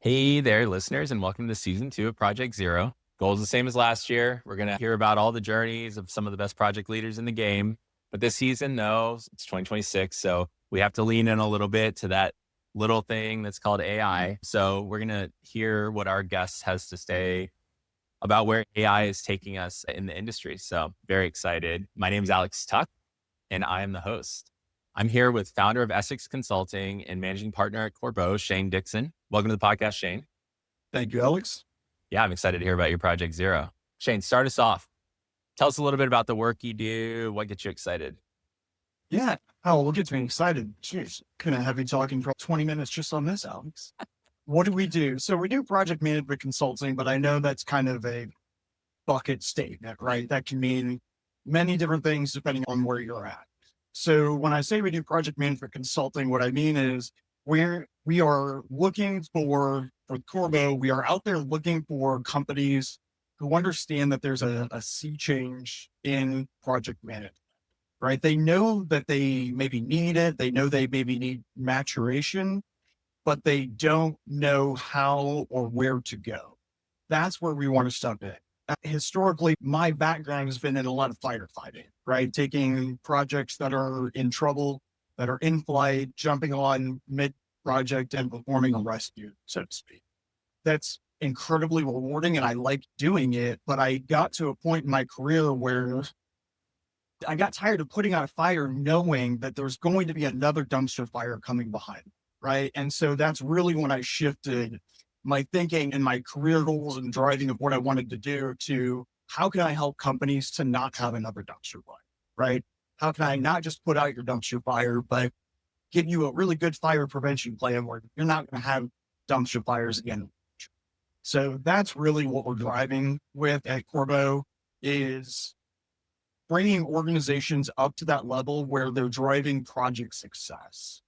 Hey there, listeners, and welcome to season 2 of Project Zero. Goal is the same as last year. We're going to hear about all the journeys of some of the best project leaders in the game. But this season, no, it's 2026. So we have to lean in a little bit to that little thing that's called AI. So we're going to hear what our guest has to say about where AI is taking us in the industry. So very excited. My name is Alex Tuck, and I am the host. I'm here with founder of Essix Consulting and managing partner at Corbeau, Shane Dixon. Welcome to the podcast, Shane. Thank you, Alex. Yeah, I'm excited to hear about your Project Zero. Shane, start us off. Tell us a little bit about the work you do. What gets you excited? Yeah. Oh, what gets me excited? Jeez, couldn't have you talking for 20 minutes just on this, Alex. What do we do? So we do project management consulting, but I know that's kind of a bucket statement, right? That can mean many different things depending on where you're at. So when I say we do project management consulting, what I mean is we are looking for Corbeau, we are out there looking for companies who understand that there's a sea change in project management, right? They know that they maybe need it. They know they maybe need maturation, but they don't know how or where to go. That's where we want to step in. Historically, my background has been in a lot of firefighting, right? Taking projects that are in trouble, that are in flight, jumping on mid project and performing a rescue, so to speak. That's incredibly rewarding and I like doing it. But I got to a point in my career where I got tired of putting out a fire knowing that there's going to be another dumpster fire coming behind, right? And so that's really when I shifted my thinking and my career goals and driving of what I wanted to do to how can I help companies to not have another dumpster fire, right? How can I not just put out your dumpster fire, but give you a really good fire prevention plan where you're not going to have dumpster fires again. So that's really what we're driving with at Corbeau is bringing organizations up to that level where they're driving project success.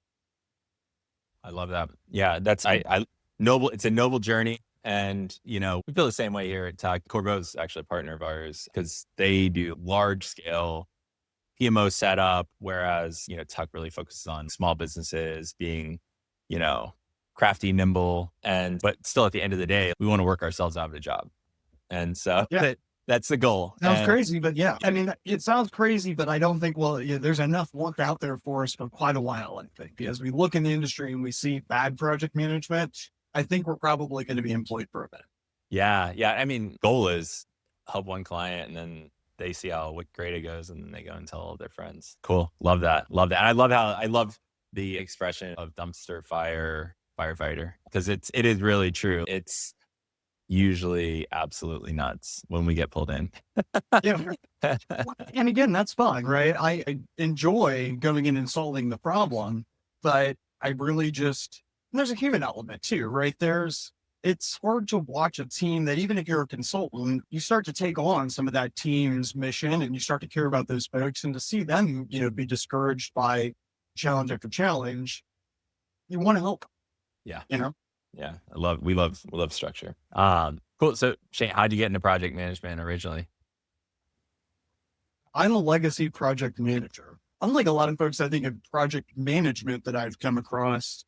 I love that. Yeah, I noble. It's a noble journey. And, we feel the same way here at Tuck. Corbeau is actually a partner of ours because they do large scale PMO setup, whereas, Tuck really focuses on small businesses being, crafty, nimble, but still at the end of the day, we want to work ourselves out of a job. And so Yeah. that's the goal. Sounds crazy, but yeah, I mean, it sounds crazy, but I don't think, there's enough work out there for us for quite a while, I think, because we look in the industry and we see bad project management. I think we're probably going to be employed for a bit. Yeah. Yeah. I mean, goal is help one client and then they see what great it goes and then they go and tell all their friends. Cool. Love that. Love that. And I love the expression of dumpster firefighter because it is really true. It's usually absolutely nuts when we get pulled in. Yeah. And again, that's fine, right? I enjoy going in and solving the problem, but I really there's a human element too, right? It's hard to watch a team that even if you're a consultant, you start to take on some of that team's mission and you start to care about those folks and to see them, be discouraged by challenge after challenge, you want to help. Yeah. You know? Yeah. We love structure. Cool. So Shane, how'd you get into project management originally? I'm a legacy project manager. Unlike a lot of folks, I think of project management that I've come across,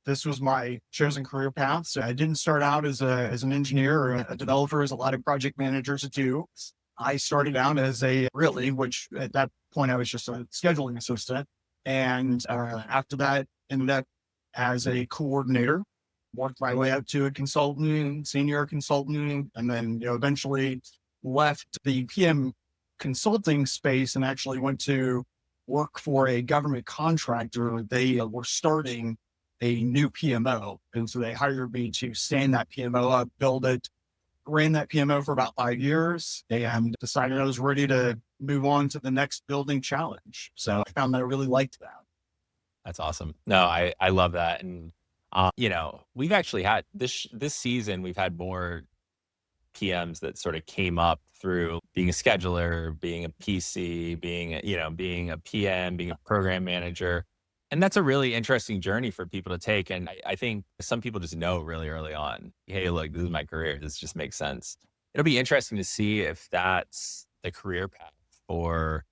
this was my chosen career path. So I didn't start out as an engineer or a developer, as a lot of project managers do. I started out which at that point I was just a scheduling assistant. And after that, ended up as a coordinator, worked my way up to a consultant, senior consultant, and then eventually left the PM consulting space and actually went to work for a government contractor. They were starting a new PMO. And so they hired me to stand that PMO up, build it, ran that PMO for about 5 years and decided I was ready to move on to the next building challenge. So I found that I really liked that. That's awesome. No, I love that. And, we've actually had this season, we've had more PMs that sort of came up through being a scheduler, being a PC, being a PM, being a program manager. And that's a really interesting journey for people to take. And I think some people just know really early on, hey, look, this is my career. This just makes sense. It'll be interesting to see if that's the career path for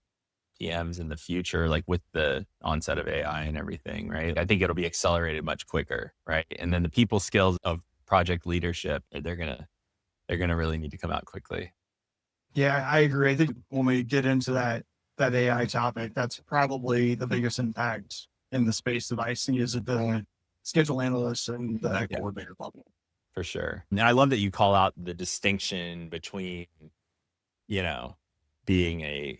PMs in the future, like with the onset of AI and everything, right? I think it'll be accelerated much quicker, right? And then the people skills of project leadership, they're gonna really need to come out quickly. Yeah, I agree. I think when we get into that AI topic, that's probably the biggest impact in the space that I see is at the schedule analyst and the Yeah, coordinator level. for sure. And I love that you call out the distinction between, you know, being a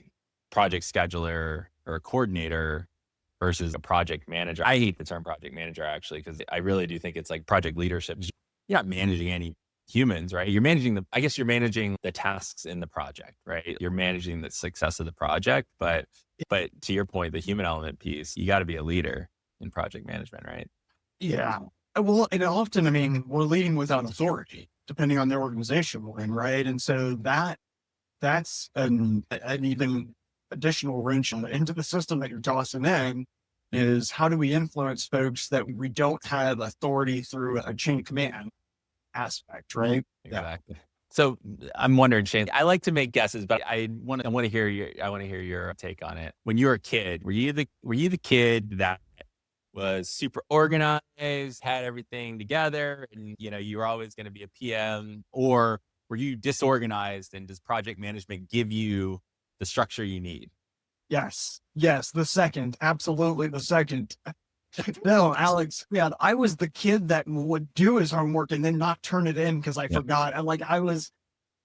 project scheduler or a coordinator versus a project manager. I hate the term project manager actually, because I really do think it's like project leadership. You're not managing any humans, right? You're managing I guess you're managing the tasks in the project, right? You're managing the success of the project. But to your point, the human element piece, you got to be a leader in project management, right? Yeah. Well, and often, I mean, we're leading without authority, depending on the organization we're in, right? And so that's an even additional wrench into the system that you're tossing in is how do we influence folks that we don't have authority through a chain of command aspect, right? Yeah. Exactly. So I'm wondering, Shane, I like to make guesses, but I want to hear your take on it. When you were a kid, were you the kid that was super organized, had everything together, and you were always going to be a PM, or were you disorganized and does project management give you the structure you need? Yes. Yes. The second, absolutely the second. No, Alex, yeah, I was the kid that would do his homework and then not turn it in because I Yep. forgot. And like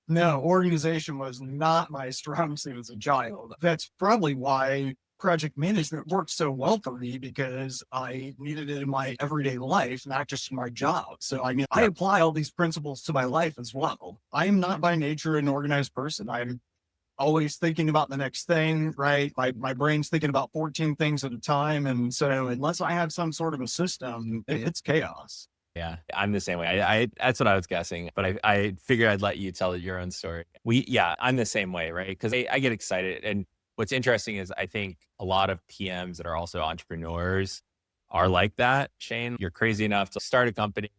no, organization was not my strong suit as a child. That's probably why project management worked so well for me because I needed it in my everyday life, not just my job. So, I mean, I Yep. apply all these principles to my life as well. I am not by nature an organized person. I'm always thinking about the next thing, right? My brain's thinking about 14 things at a time. And so unless I have some sort of a system, it's chaos. Yeah, I'm the same way. I that's what I was guessing, but I figured I'd let you tell your own story. Yeah, I'm the same way, right? Because I get excited, and what's interesting is I think a lot of PMs that are also entrepreneurs are like that. Shane, you're crazy enough to start a company,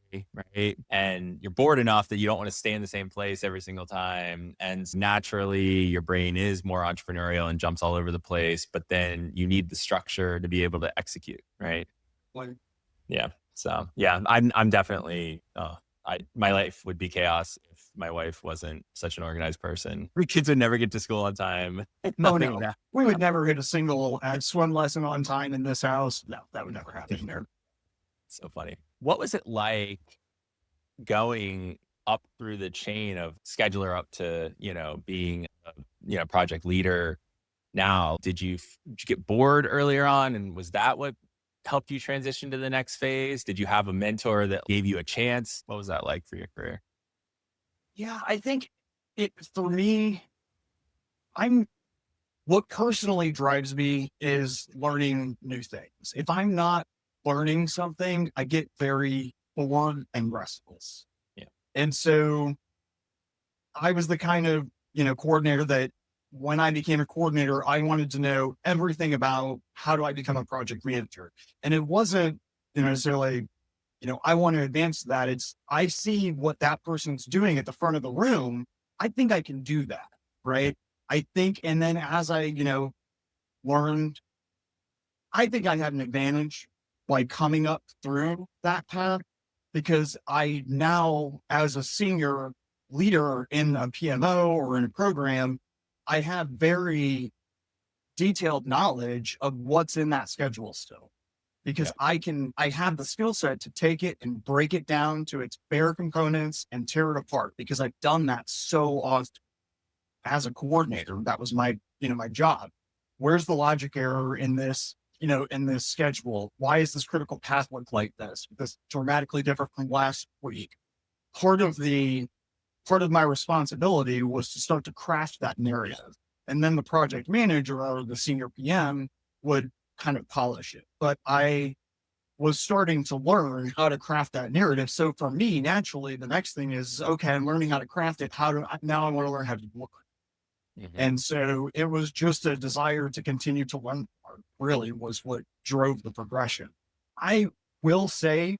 right? And you're bored enough that you don't want to stay in the same place every single time, and naturally your brain is more entrepreneurial and jumps all over the place. But then you need the structure to be able to execute, right? Like, Yeah. So yeah, I'm definitely my life would be chaos if my wife wasn't such an organized person. Her kids would never get to school on time. oh Nothing would no, happen. we would never hit a single swim lesson on time in this house. No, that would never happen there. So funny. What was it like going up through the chain of scheduler up to, being a, project leader now? Did you get bored earlier on? And was that what helped you transition to the next phase? Did you have a mentor that gave you a chance? What was that like for your career? Yeah, I think for me, I'm what personally drives me is learning new things. If I'm not learning something, I get very bored and restless. Yeah. And so I was the kind of, coordinator that when I became a coordinator, I wanted to know everything about how do I become a project manager. And it wasn't, necessarily, I want to advance that. It's, I see what that person's doing at the front of the room. I think I can do that. Yeah. Right. I think, and then as I, learned, I think I had an advantage by coming up through that path because I now, as a senior leader in a PMO or in a program, I have very detailed knowledge of what's in that schedule still Yeah. because I have the skill set to take it and break it down to its bare components and tear it apart because I've done that so often as a coordinator. That was my, my job. Where's the logic error in this, in this schedule? Why is this critical path look like this? This dramatically different from last week. Part of my responsibility was to start to craft that narrative. And then the project manager or the senior PM would kind of polish it. But I was starting to learn how to craft that narrative. So for me, naturally, the next thing is, okay, I'm learning how to craft it. Now I want to learn how to deliver it. Mhm. And so it was just a desire to continue to learn more, really was what drove the progression. I will say,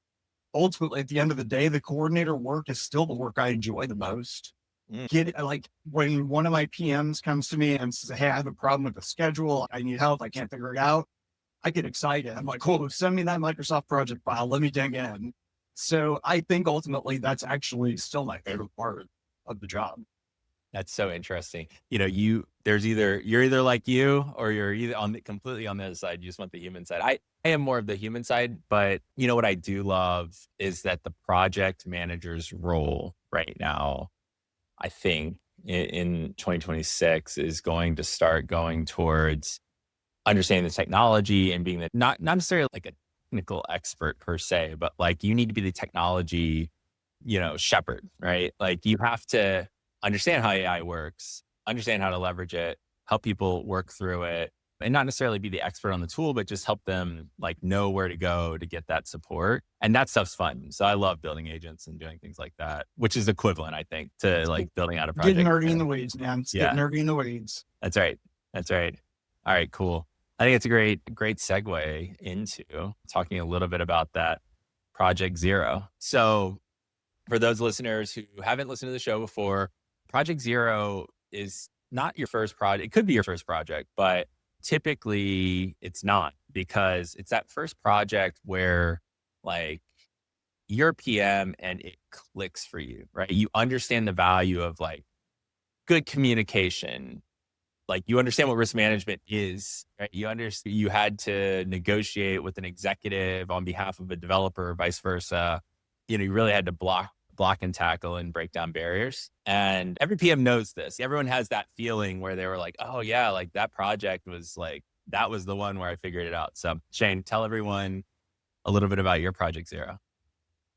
ultimately, at the end of the day, the coordinator work is still the work I enjoy the most. Mm. Like when one of my PMs comes to me and says, "Hey, I have a problem with the schedule. I need help. I can't figure it out." I get excited. I'm like, "Cool, send me that Microsoft project file. Let me dig in." So I think ultimately that's actually still my favorite part of the job. That's so interesting. You're either like you or you're either completely on the other side. You just want the human side. I am more of the human side, but what I do love is that the project manager's role right now, I think in 2026 is going to start going towards understanding the technology and being not necessarily like a technical expert per se, but like you need to be the technology, shepherd, right? Like you have to understand how AI works, understand how to leverage it, help people work through it, and not necessarily be the expert on the tool, but just help them like know where to go to get that support. And that stuff's fun. So I love building agents and doing things like that, which is equivalent, I think, to like building out a Getting project. nerdy in the weeds, man. It's getting Yeah, nerdy in the weeds. that's right. That's right. All right, cool. I think it's a great segue into talking a little bit about that Project Zero. So for those listeners who haven't listened to the show before, Project Zero is not your first project. It could be your first project, but typically it's not, because it's that first project where like you're a PM and it clicks for you, right? You understand the value of like good communication. Like you understand what risk management is, right? You had to negotiate with an executive on behalf of a developer or vice versa. You really had to block and tackle and break down barriers. And every PM knows this. Everyone has that feeling where they were like, "Oh yeah, like that project was like, that was the one where I figured it out." So Shane, tell everyone a little bit about your Project Zero.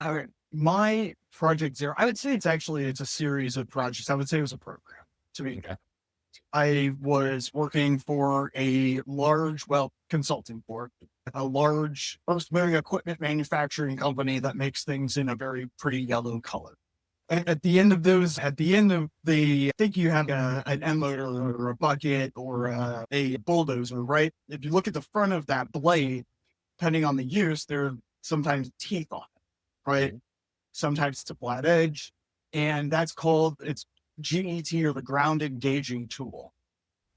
All right. My Project Zero, I would say it's a series of projects. I would say it was a program to me. Okay. I was working for a large, consulting for a large most moving equipment manufacturing company that makes things in a very pretty yellow color. And at the end of I think you have an end loader or a bucket or a bulldozer, right? If you look at the front of that blade, depending on the use, there are sometimes teeth on it, right? Mhm. Sometimes it's a flat edge, and it's GET, or the ground engaging tool.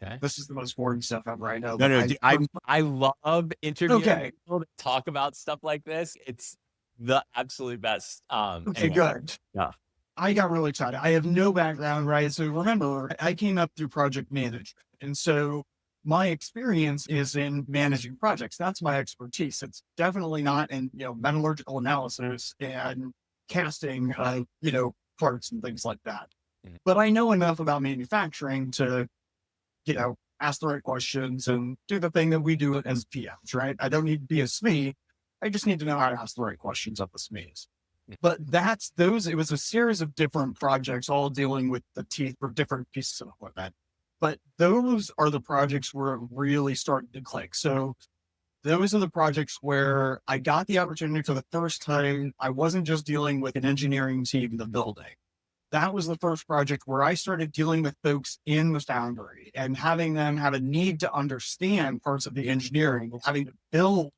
Okay. This is the most boring stuff ever, I know, No, but no, dude, I love interviewing okay, people that talk about stuff like this. It's the absolute best. okay, Anyway, good. yeah. I got really excited. I have no background, right? So remember, I came up through project management. And so my experience is in managing projects. That's my expertise. It's definitely not in, metallurgical analysis and casting, parts and things like that. Mhm. But I know enough about manufacturing to, ask the right questions and do the thing that we do as PMs, right? I don't need to be a SME. I just need to know how to ask the right questions of the SMEs. But it was a series of different projects, all dealing with the teeth for different pieces of equipment. But those are the projects where it really started to click. So those are the projects where I got the opportunity for the first time. I wasn't just dealing with an engineering team in the building. That was the first project where I started dealing with folks in the foundry and having them have a need to understand parts of the engineering, having to build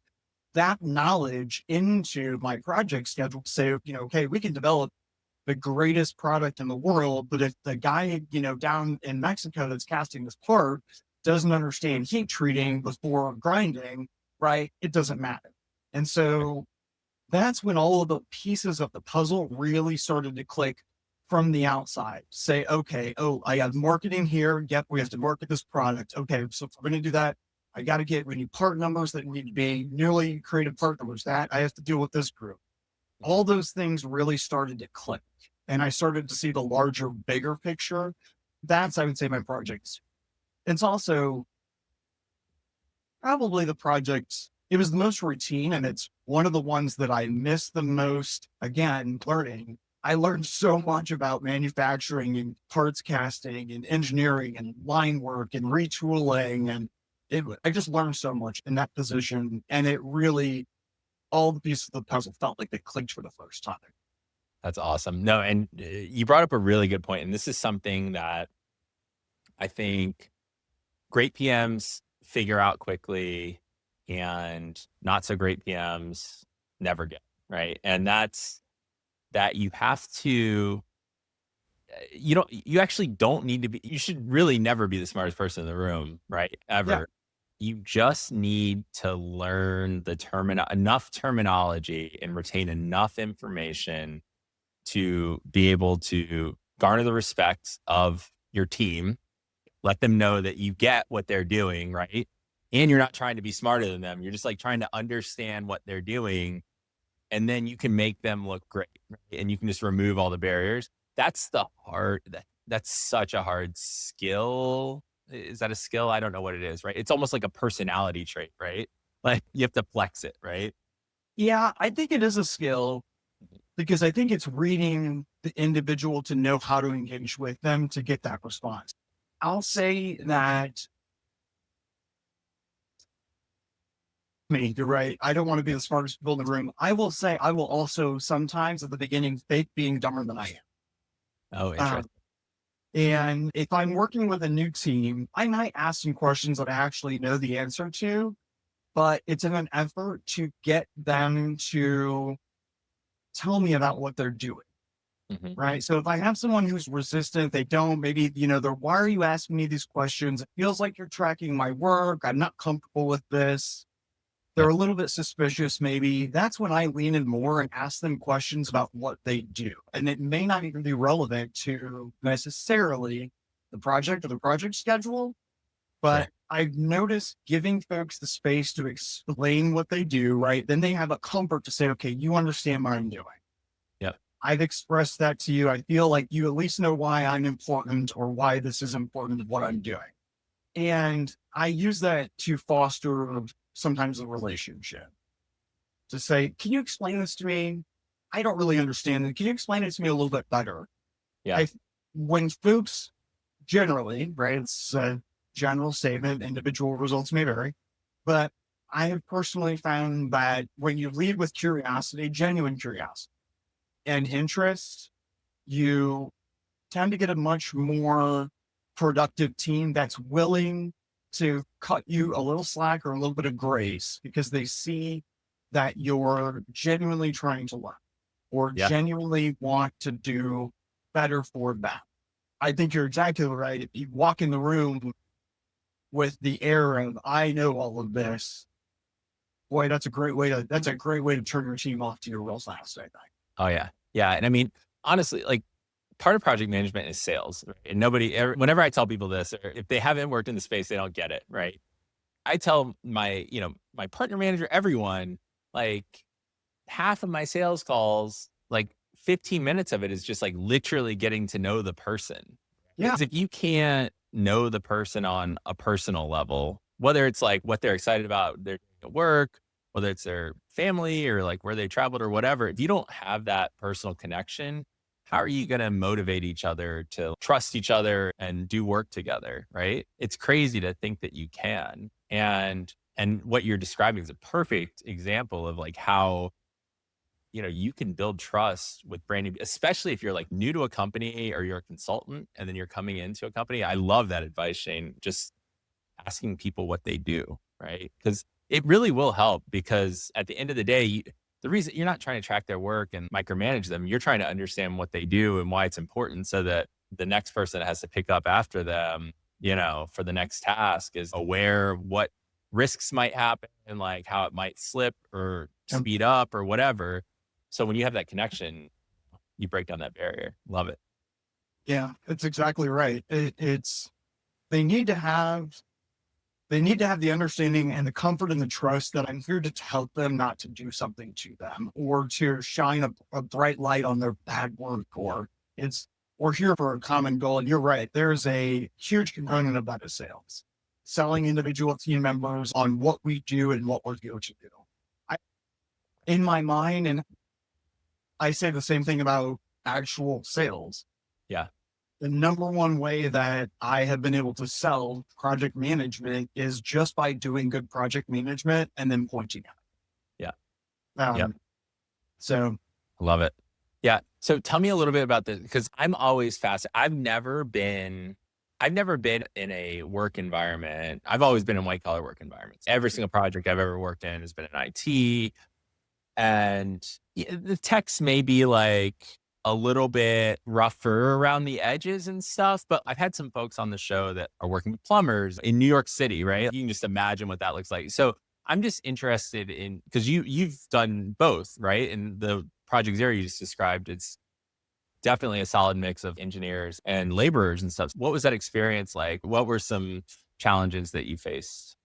that knowledge into my project schedule. Say, okay, we can develop the greatest product in the world, but if the guy, down in Mexico that's casting this part doesn't understand heat treating before grinding, right, it doesn't matter. And so that's when all of the pieces of the puzzle really started to click from the outside. Say, okay, oh, I have marketing here. Yep, we have to market this product. Okay, so if we're going to do that, we need part numbers that need to be newly created part numbers. That I have to deal with this group. All those things really started to click. And I started to see the larger, bigger picture. That's, I would say, my projects. It's also probably the project. It was the most routine, and it's one of the ones that I miss the most. Again, learning. I learned so much about manufacturing and parts casting and engineering and line work and retooling. And I just learned so much in that position. And it really, all the pieces of the puzzle felt like they clicked for the first time. That's awesome. No, and you brought up a really good point, and this is something that I think great PMs figure out quickly, and not so great PMs never get, right? And that's that you have to you actually don't need to be, you should really never be the smartest person in the room, right? Yeah. Ever. You just need to learn enough terminology and retain enough information to be able to garner the respect of your team, let them know that you get what they're doing, right? And you're not trying to be smarter than them. You're just like trying to understand what they're doing. And then you can make them look great, right? And you can just remove all the barriers. That's such a hard skill. Is that a skill? I don't know what it is, right? It's almost like a personality trait, right? Like you have to flex it, right? Yeah, I think it is a skill because I think it's reading the individual to know how to engage with them to get that response. I'll say that you're right. I don't want to be the smartest people in the room. I will say I will also sometimes at the beginning fake being dumber than I Oh, am. interesting. And if I'm working with a new team, I might ask some questions that I actually know the answer to, but it's in an effort to get them to tell me about what they're doing. Mhm. Right. So if I have someone who's resistant, they don't, maybe, they're, why are you asking me these questions? It feels like you're tracking my work. I'm not comfortable with this. They're Yep. a little bit suspicious. Maybe that's when I lean in more and ask them questions about what they do. And it may not even be relevant to necessarily the project or the project schedule, Sure. but I've noticed giving folks the space to explain what they do, right? Then they have a comfort to say, okay, you understand what I'm doing. Yep. I've expressed that to you. I feel like you at least know why I'm important or why this is important, what I'm doing. And I use that to foster sometimes a relationship to say, can you explain this to me? I don't really understand it. Can you explain it to me a little bit better? Yeah. I, when folks generally, right, it's a general statement, individual results may vary, but I have personally found that when you lead with curiosity, genuine curiosity and interest, you tend to get a much more productive team that's willing to cut you a little slack or a little bit of grace because they see that you're genuinely trying to learn or Yeah. genuinely want to do better for them. I think you're exactly right. If you walk in the room with the air of I know all of this, boy, that's a great way to turn your team off to your real fast, I think. Oh, yeah. Yeah. And I mean, honestly, like part of project management is sales. Right? And whenever I tell people this, or if they haven't worked in the space, they don't get it. Right. I tell my partner manager, everyone, like half of my sales calls, like 15 minutes of it is just like literally getting to know the person. Yeah. Because if you can't know the person on a personal level, whether it's like what they're excited about their work, whether it's their family or like where they traveled or whatever, if you don't have that personal connection, how are you going to motivate each other to trust each other and do work together? Right. It's crazy to think that you can. And what you're describing is a perfect example of like how you can build trust with brand new, especially if you're like new to a company or you're a consultant and then you're coming into a company. I love that advice, Shane. Just asking people what they do, right? Because it really will help because at the end of the day, the reason you're not trying to track their work and micromanage them, you're trying to understand what they do and why it's important so that the next person that has to pick up after them, for the next task is aware of what risks might happen and like how it might slip or speed up or whatever. So when you have that connection, you break down that barrier. Love it. Yeah, that's exactly right. It's they need to have they need to have the understanding and the comfort and the trust that I'm here to help them, not to do something to them or to shine a bright light on their bad work we're here for a common goal. And you're right. There's a huge component of that is sales, selling individual team members on what we do and what we're here to do. I, in my mind, and I say the same thing about actual sales. Yeah. The number one way that I have been able to sell project management is just by doing good project management and then pointing out. Yeah. Yep. Um, so Love it. Yeah. So tell me a little bit about this because I'm always fascinated. I've never been in a work environment. I've always been in white collar work environments. Every single project I've ever worked in has been in IT. And the techs may be like a little bit rougher around the edges and stuff. But I've had some folks on the show that are working with plumbers in New York City, right? You can just imagine what that looks like. So I'm just interested in, because you've done both, right? And the Project Zero you just described, it's definitely a solid mix of engineers and laborers and stuff. What was that experience like? What were some challenges that you faced?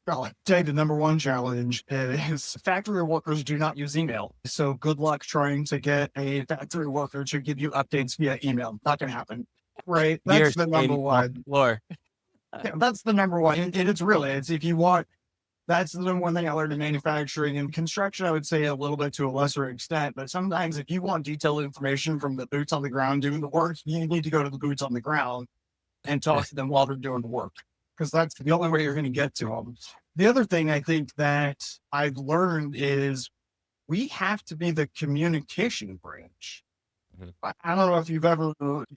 Well, I'd say the number one challenge is factory workers do not use email. So good luck trying to get a factory worker to give you updates via email. Not going to happen. Right. That's Years the number one. floor. Yeah, that's the number one. And it's really, it's if you want, that's the number one thing I learned in manufacturing and construction. I would say a little bit to a lesser extent, but sometimes if you want detailed information from the boots on the ground doing the work, you need to go to the boots on the ground and talk to them while they're doing the work, because that's the only way you're going to get to them. The other thing I think that I've learned is we have to be the communication bridge. Mhm. I don't know if you've ever,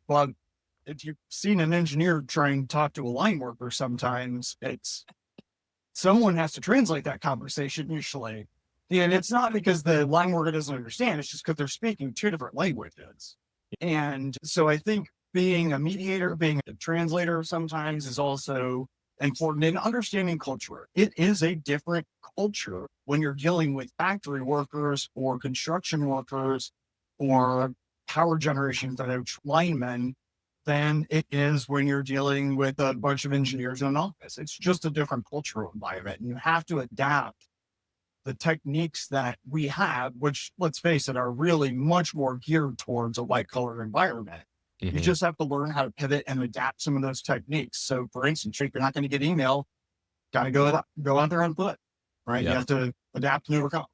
well, if you've seen an engineer trying to talk to a line worker, sometimes it's someone has to translate that conversation usually. And it's not because the line worker doesn't understand, it's just because they're speaking two different languages. And so I think being a mediator, being a translator sometimes is also important in understanding culture. It is a different culture when you're dealing with factory workers or construction workers or power generation linemen than it is when you're dealing with a bunch of engineers in an office. It's just a different cultural environment. And you have to adapt the techniques that we have, which, let's face it, are really much more geared towards a white collar environment. You just have to learn how to pivot and adapt some of those techniques. So for instance, if you're not going to get email, got to go out there on foot, right? You have to adapt and overcome.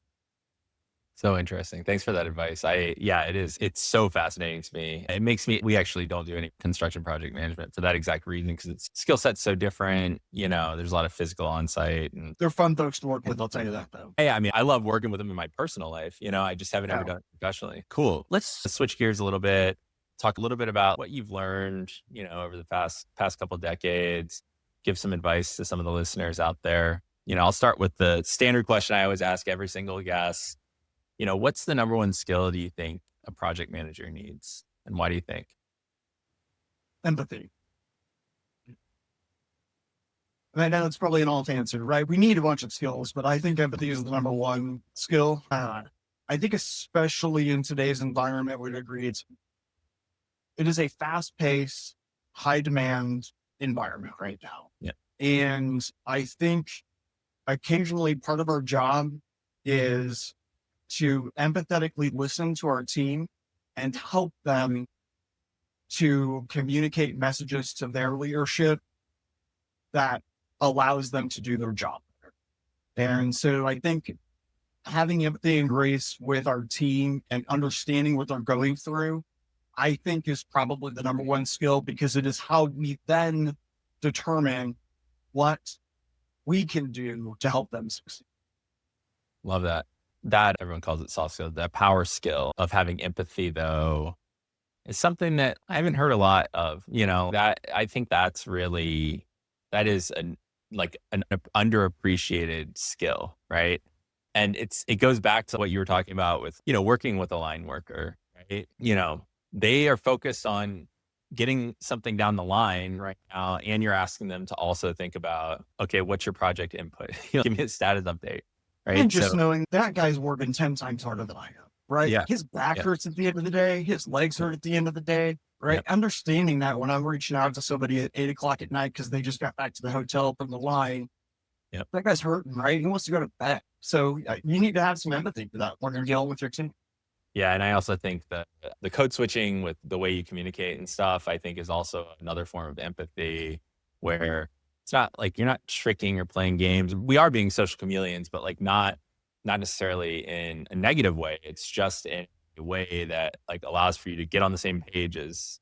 So interesting. Thanks for that advice. Yeah, it is. It's so fascinating to me. It makes me, we actually don't do any construction project management for that exact reason, because it's skill set's so different. There's a lot of physical on site, and they're fun folks to work with. I'll tell you that though. hey, I mean, I love working with them in my personal life. I just haven't ever done it professionally. Cool. Let's switch gears a little bit, talk a little bit about what you've learned, over the past couple of decades, give some advice to some of the listeners out there. I'll start with the standard question I always ask every single guest. What's the number one skill do you think a project manager needs? And why do you think? Empathy. And I know it's probably an alt answer, right? We need a bunch of skills, but I think empathy is the number one skill. I think especially in today's environment, we'd agree it is a fast-paced, high-demand environment right now. Yeah. And I think occasionally part of our job is to empathetically listen to our team and help them to communicate messages to their leadership that allows them to do their job better. And so I think having empathy and grace with our team and understanding what they're going through, I think is probably the number one skill, because it is how we then determine what we can do to help them succeed. Love that. That everyone calls it soft skill. That power skill of having empathy, though, is something that I haven't heard a lot of. That I think that is an underappreciated skill, right? And it goes back to what you were talking about with, working with a line worker, right? They are focused on getting something down the line right now, and you're asking them to also think about, okay, what's your project input? Give me a status update. Right. And just knowing that guy's working 10 times harder than I am, right? Yeah. His back hurts at the end of the day. His legs hurt at the end of the day, right? Yep. Understanding that when I'm reaching out to somebody at 8:00 at night because they just got back to the hotel from the line, that guy's hurting, right? He wants to go to bed. So you need to have some empathy for that when you're dealing with your team. Yeah. And I also think that the code switching with the way you communicate and stuff, I think is also another form of empathy, where it's not like you're not tricking or playing games. We are being social chameleons, but not necessarily in a negative way. It's just in a way that allows for you to get on the same page as,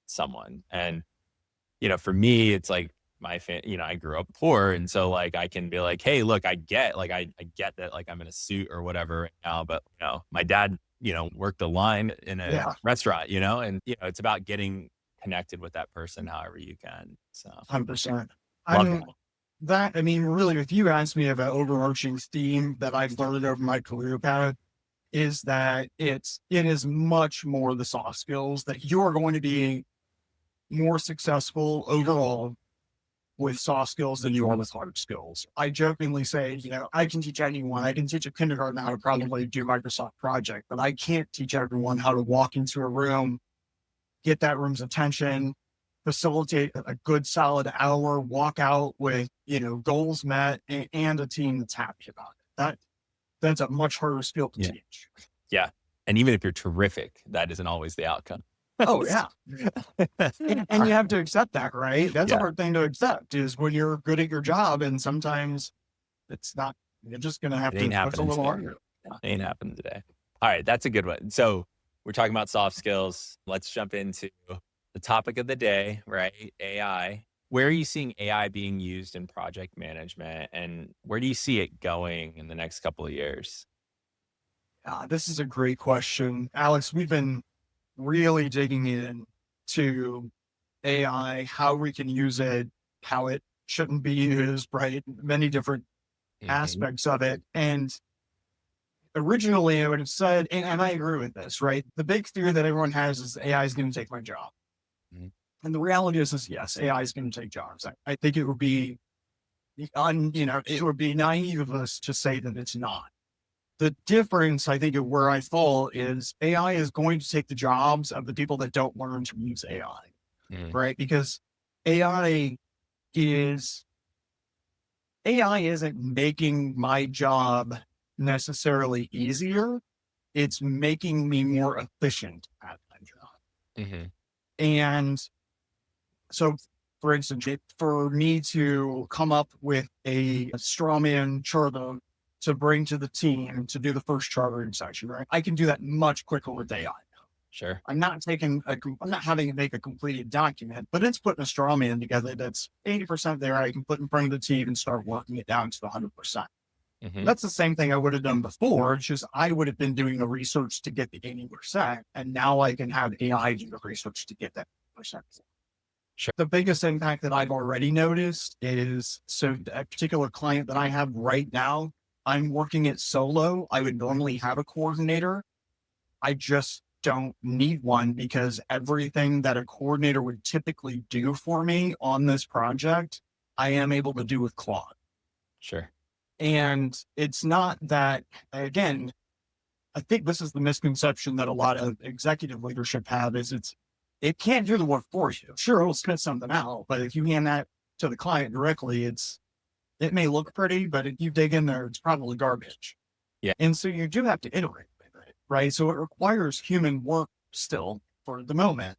someone. And, for me, it's like I grew up poor. And so I can be like, hey, look, I get that I'm in a suit or whatever right now, but my dad, worked a line in a restaurant, and, it's about getting connected with that person however you can. So 100%. Love really, if you ask me of an overarching theme that I've learned over my career path, is that it is much more the soft skills that you are going to be more successful overall with soft skills than you are with hard skills. I jokingly say, I can teach anyone. I can teach a kindergarten how to probably do Microsoft Project, but I can't teach everyone how to walk into a room, get that room's attention, facilitate a good solid hour, walk out with, goals met and a team that's happy about it. That's a much harder skill to Yeah. teach. Yeah. And even if you're terrific, that isn't always the outcome. Oh yeah. And you have to accept that, right? That's a Yeah. hard thing to accept is when you're good at your job and sometimes it's not, you're just going to have It to ain't push a happening little today. harder. It ain't happening today. All right. That's a good one. So we're talking about soft skills. Let's jump into the topic of the day, right? AI. Where are you seeing AI being used in project management, and where do you see it going in the next couple of years? This is a great question. Alex, we've been really digging in to AI, how we can use it, how it shouldn't be used, right? Many different aspects of it. And originally I would have said, and I agree with this, right? The big fear that everyone has is AI is going to take my job. Mhm. And the reality is yes, AI is going to take jobs. I think it would be, it would be naive of us to say that it's not. The difference, I think, of where I fall is AI is going to take the jobs of the people that don't learn to use AI, Mhm. right? Because AI is AI isn't making my job necessarily easier. It's making me more efficient at my job. Mhm. And so, for instance, for me to come up with a straw man charter to bring to the team to do the first chartering session, right? I can do that much quicker with AI. Sure. I'm not having to make a completed document, but it's putting a straw man together that's 80% there. I can put in front of the team and start working it down to the 100%. Mhm. That's the same thing I would have done before. It's just I would have been doing the research to get the 80%. And now I can have AI do the research to get that percent. Sure. The biggest impact that I've already noticed is so a particular client that I have right now, I'm working it solo. I would normally have a coordinator. I just don't need one because everything that a coordinator would typically do for me on this project, I am able to do with Claude. Sure. And it's not that, again, I think this is the misconception that a lot of executive leadership have is it can't do the work for you. Sure, it'll spit something out, but if you hand that to the client directly, it may look pretty, but if you dig in there, it's probably garbage. Yeah. And so you do have to iterate with it, right? So it requires human work still for the moment.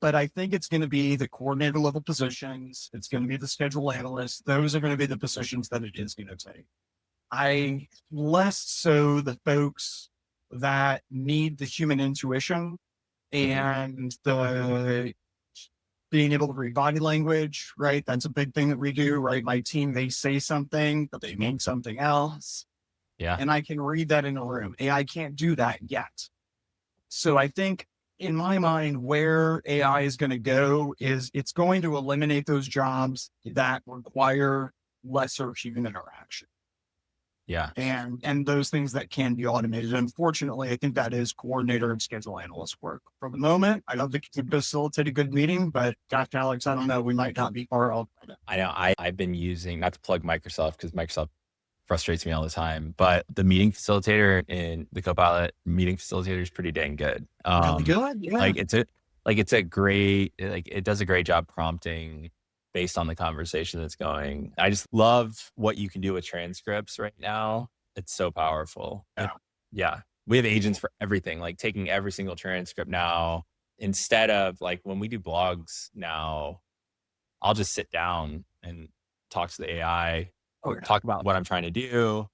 But I think it's going to be the coordinator level positions. It's going to be the schedule analyst. Those are going to be the positions that it is going to take. I less so the folks that need the human intuition and the being able to read body language, right? That's a big thing that we do, right? My team, they say something, but they mean something else. Yeah. And I can read that in a room. AI can't do that yet. So I think in my mind, where AI is going to go is it's going to eliminate those jobs that require lesser human interaction. Yeah. And those things that can be automated. Unfortunately, I think that is coordinator and schedule analyst work. For the moment, I don't think it can facilitate a good meeting, but gosh, Alex, I don't know. We might not be far off. I know I've been using, not to plug Microsoft because Microsoft frustrates me all the time, but the meeting facilitator in the Copilot meeting facilitator is pretty dang good. Really good. Yeah. It's a great, it does a great job prompting based on the conversation that's going. I just love what you can do with transcripts right now. It's so powerful. Yeah. Yeah. We have agents for everything, like taking every single transcript now, instead of like when we do blogs now, I'll just sit down and talk to the AI, Oh, yeah. talk about what I'm trying to do,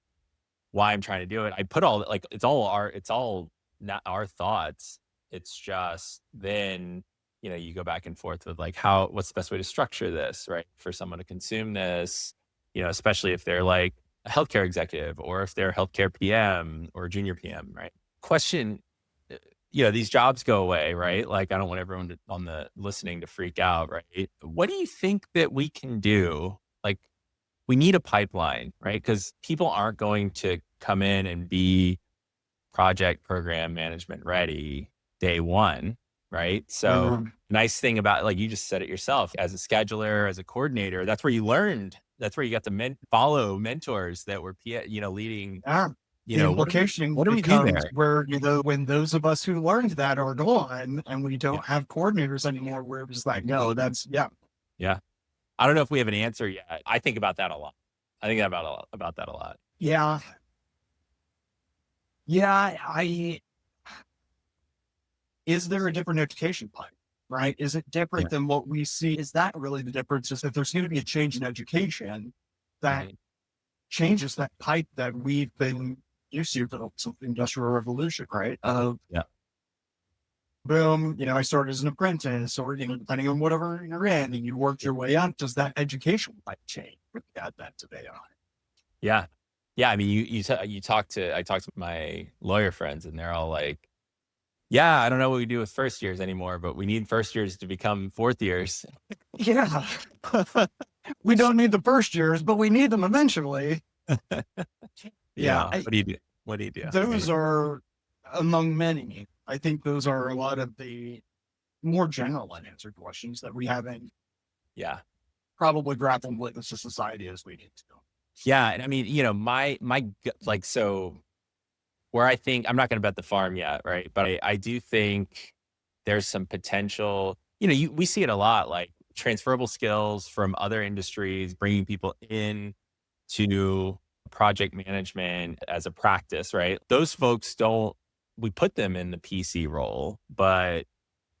why I'm trying to do it. I put all like, it's all not our thoughts. It's just then, you go back and forth with like, what's the best way to structure this, right? For someone to consume this, especially if they're like a healthcare executive or if they're a healthcare PM or a junior PM, right? Question, these jobs go away, right? Like, I don't want everyone on the listening to freak out, right? What do you think that we can do? Like, we need a pipeline, right? Because people aren't going to come in and be project program management ready day one, right? So nice thing about, like you just said it yourself, as a scheduler, as a coordinator, that's where you learned. That's where you got to follow mentors that were, leading. The implication what do we do becomes there? where, when those of us who learned that are gone and we don't have coordinators anymore, where it's like, no, that's, Yeah. I don't know if we have an answer yet. I think about that a lot. I think about that a lot. Yeah. Is there a different education pipe, right? Is it different than what we see? Is that really the difference? Is that there's going to be a change in education that changes that pipe that we've been used to for the industrial revolution, right? Boom, I started as an apprentice, or, depending on whatever you're in, and you worked your way up. Does that education pipe change? We got that today on it. Yeah. Yeah. I mean, I talk to my lawyer friends, and they're all like, yeah, I don't know what we do with first years anymore, but we need first years to become fourth years. Yeah. We don't need the first years, but we need them eventually. Yeah. What do you do? Those are among many. I think those are a lot of the more general unanswered questions that we haven't probably grappled with as a society as we need to. Yeah. And I mean, my like, so where I think, I'm not going to bet the farm yet, right? But I do think there's some potential, we see it a lot, like transferable skills from other industries, bringing people in to project management as a practice, right? Those folks we put them in the PC role, but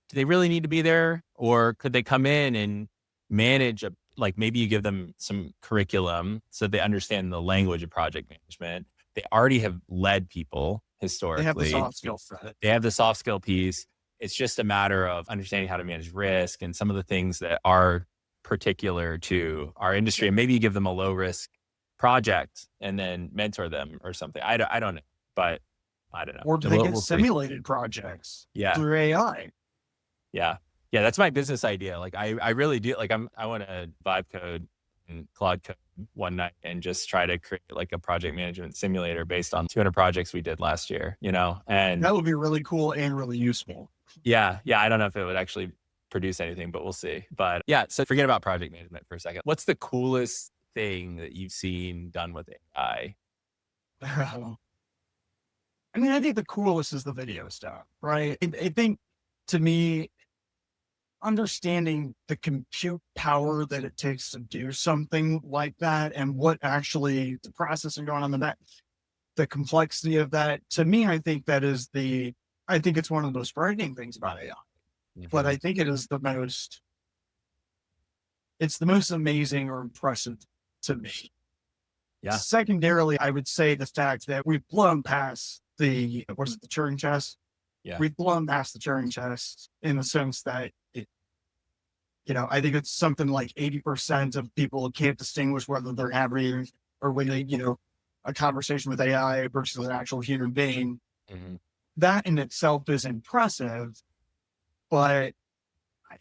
do they really need to be there? Or could they come in and manage like maybe you give them some curriculum so they understand the language of project management. They already have led people historically. They have the soft skills for it. They have the soft skill piece. It's just a matter of understanding how to manage risk and some of the things that are particular to our industry. And maybe you give them a low risk project and then mentor them or something. I don't know, but I don't know. Or do they get simulated projects through AI? Yeah. Yeah. That's my business idea. Like I really do. Like I want to vibe code and Claude code one night and just try to create like a project management simulator based on 200 projects we did last year, and that would be really cool and really useful. Yeah. Yeah. I don't know if it would actually produce anything, but we'll see. But yeah, so forget about project management for a second. What's the coolest thing that you've seen done with AI? I mean, I think the coolest is the video stuff, right? I think, to me, understanding the compute power that it takes to do something like that and what actually the processing going on in that, the complexity of that, to me, I think it's one of the most frightening things about AI. But I think it's the most amazing or impressive to me. Yeah. Secondarily, I would say the fact that we've blown past the Turing test? Yeah. We've blown past the Turing test in the sense that I think it's something like 80% of people can't distinguish whether they're having or when they, a conversation with AI versus an actual human being. Mm-hmm. That in itself is impressive, but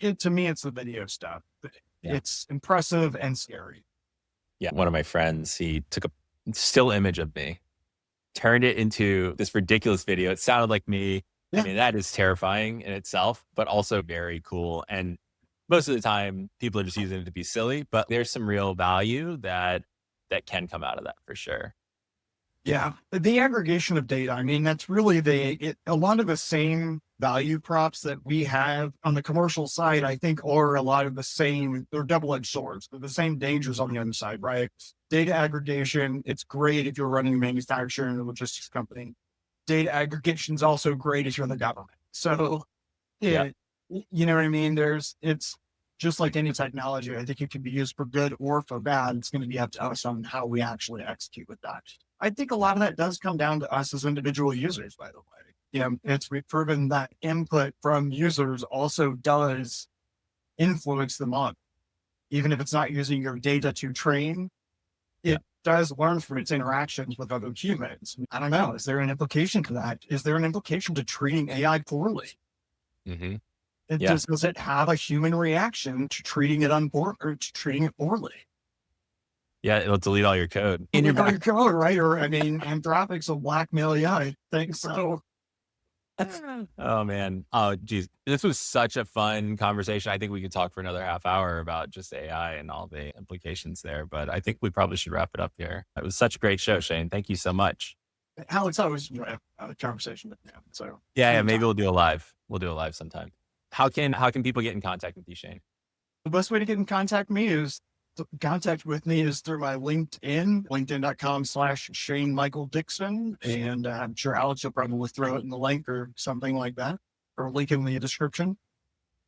to me, it's the video stuff. Yeah. It's impressive and scary. Yeah. One of my friends, he took a still image of me, turned it into this ridiculous video. It sounded like me. Yeah. I mean, that is terrifying in itself, but also very cool. And most of the time, people are just using it to be silly, but there's some real value that can come out of that for sure. Yeah. The aggregation of data. I mean, that's really a lot of the same value props that we have on the commercial side, I think, are a lot of the same. They're double-edged swords. They're the same dangers on the other side, right? Data aggregation, it's great if you're running a manufacturing or logistics company. Data aggregation is also great if you're in the government. So, you know what I mean? It's just like any technology. I think it can be used for good or for bad. It's going to be up to us on how we actually execute with that. I think a lot of that does come down to us as individual users, by the way. We've proven that input from users also does influence the model. Even if it's not using your data to train, it does learn from its interactions with other humans. I don't know. Is there an implication to that? Is there an implication to treating AI poorly? Mm-hmm. Does it have a human reaction to treating it or to treating it poorly? Yeah, it'll delete all your code in your Got back. your code, right? Or I mean, Anthropic's will blackmail you. I think so. Oh man. Oh geez. This was such a fun conversation. I think we could talk for another half hour about just AI and all the implications there, but I think we probably should wrap it up here. It was such a great show, Shane. Thank you so much. Alex, I always enjoy a conversation with you. So Yeah, maybe anytime. we'll do a live. We'll do a live sometime. How can people get in contact with you, Shane? The best way to get in contact with me is through my LinkedIn, linkedin.com/Shane Michael Dixon. And I'm sure Alex will probably throw it in the link or something like that, or link in the description.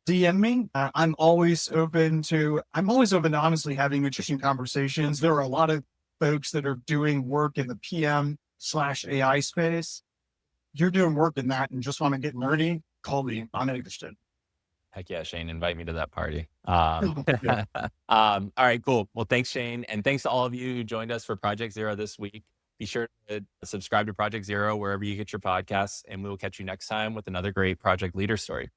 DM me. I'm always open to honestly having interesting conversations. There are a lot of folks that are doing work in the PM/AI space. You're doing work in that and just want to get nerdy, call me. I'm interested. Heck yeah, Shane, invite me to that party. Yeah. All right, cool. Well, thanks, Shane. And thanks to all of you who joined us for Project Zero this week. Be sure to subscribe to Project Zero wherever you get your podcasts, and we will catch you next time with another great project leader story.